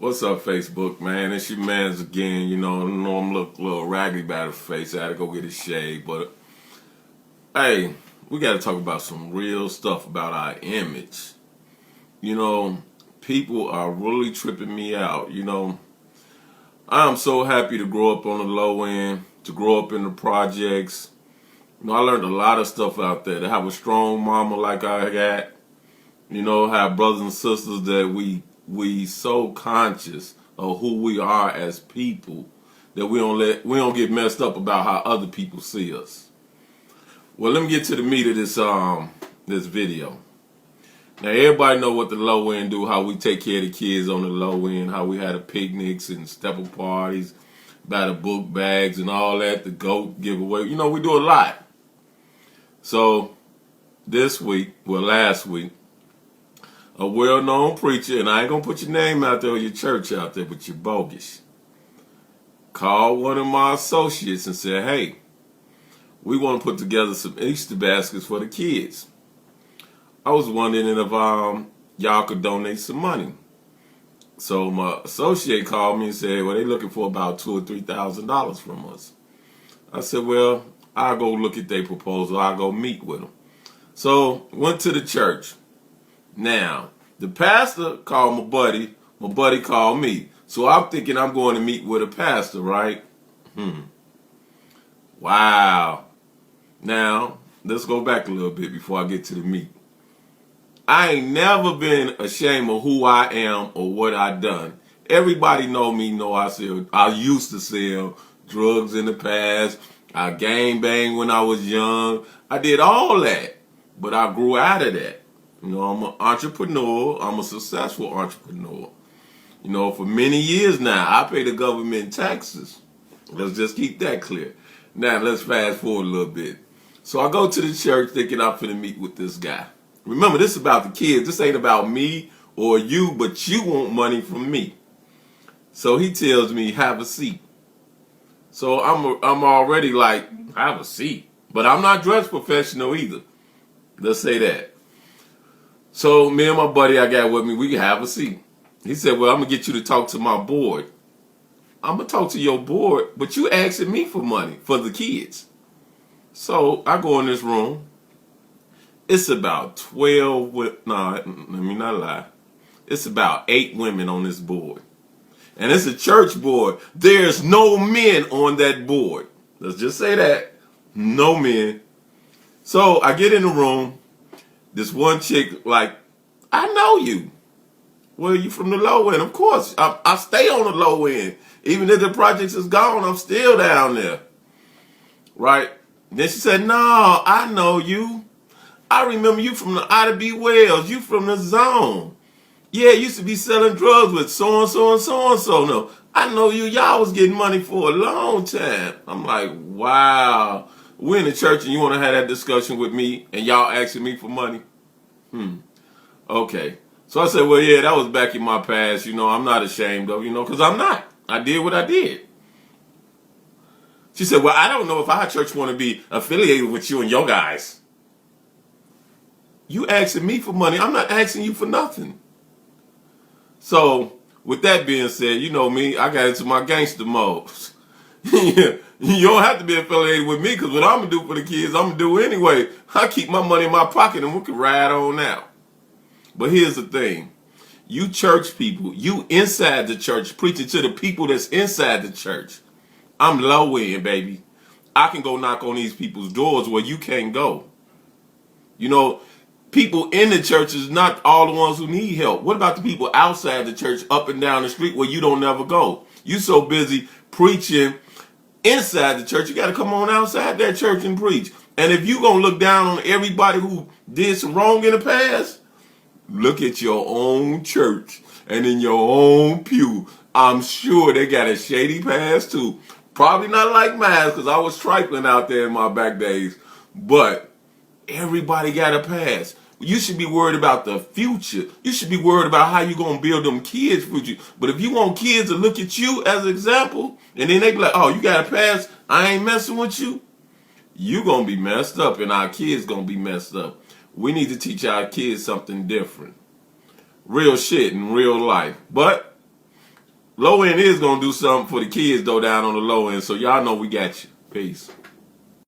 What's up, Facebook, man? It's your man's again. I know I'm look a little raggedy about the face. I had to go get a shave, but hey, we got to talk about some real stuff about our image. You know, people are really tripping me out. I'm so happy to grow up on the low end, to grow up in the projects. I learned a lot of stuff out there. To have a strong mama like I got, have brothers and sisters that we so conscious of who we are as people that we don't get messed up about how other people see us. Well, let me get to the meat of this video. Now, everybody know what the low end do, how we take care of the kids on the low end, how we had the picnics and stepper parties, buy the book bags and all that, the goat giveaway. We do a lot. So last week, a well-known preacher, and I ain't gonna put your name out there or your church out there, but you're bogus, called one of my associates and said, hey, we want to put together some Easter baskets for the kids. I was wondering if y'all could donate some money. So my associate called me and said, well, they're looking for about $2,000 or $3,000 from us. I said, well, I'll go look at their proposal. I'll go meet with them. So went to the church. Now, the pastor called my buddy called me. So I'm thinking I'm going to meet with a pastor, right? Wow. Now, let's go back a little bit before I get to the meat. I ain't never been ashamed of who I am or what I done. Everybody know I used to sell drugs in the past. I gang banged when I was young. I did all that, but I grew out of that. I'm an entrepreneur. I'm a successful entrepreneur. For many years now, I pay the government taxes. Let's just keep that clear. Now, let's fast forward a little bit. So I go to the church thinking I'm finna meet with this guy. Remember, this is about the kids. This ain't about me or you, but you want money from me. So he tells me, have a seat. So I'm already like, have a seat. But I'm not dressed professional either. Let's say that. So me and my buddy I got with me, we can have a seat. He said, well, I'm going to get you to talk to my board. I'm going to talk to your board, but you asking me for money for the kids. So I go in this room. It's about 12, let me not lie. It's about 8 women on this board. And it's a church board. There's no men on that board. Let's just say that. No men. So I get in the room. This one chick, like, I know you. Well, you from the low end. Of course, I stay on the low end. Even if the projects is gone, I'm still down there. Right? Then she said, no, I know you. I remember you from the Ida B. Wells. You from the zone. Yeah, you used to be selling drugs with so-and-so and so-and-so. No, I know you. Y'all was getting money for a long time. I'm like, wow. We're in the church and you want to have that discussion with me and y'all asking me for money? Okay. So I said, well, yeah, that was back in my past. I'm not ashamed of, because I'm not. I did what I did. She said, well, I don't know if our church want to be affiliated with you and your guys. You asking me for money. I'm not asking you for nothing. So with that being said, you know me, I got into my gangster mode. You don't have to be affiliated with me because what I'm going to do for the kids, I'm going to do anyway. I keep my money in my pocket and we can ride on out. But here's the thing. You church people, you inside the church, preaching to the people that's inside the church. I'm low end, baby. I can go knock on these people's doors where you can't go. People in the church is not all the ones who need help. What about the people outside the church, up and down the street where you don't never go? You so busy preaching inside the church, you got to come on outside that church and preach. And if you going to look down on everybody who did some wrong in the past, look at your own church and in your own pew. I'm sure they got a shady past too. Probably not like mine because I was trifling out there in my back days. But everybody got a past. You should be worried about the future. You should be worried about how you going to build them kids for you. But if you want kids to look at you as an example, and then they be like, oh, you got a past, I ain't messing with you, you going to be messed up and our kids going to be messed up. We need to teach our kids something different. Real shit in real life. But Low end is gonna do something for the kids though down on the low end. So y'all know we got you. Peace.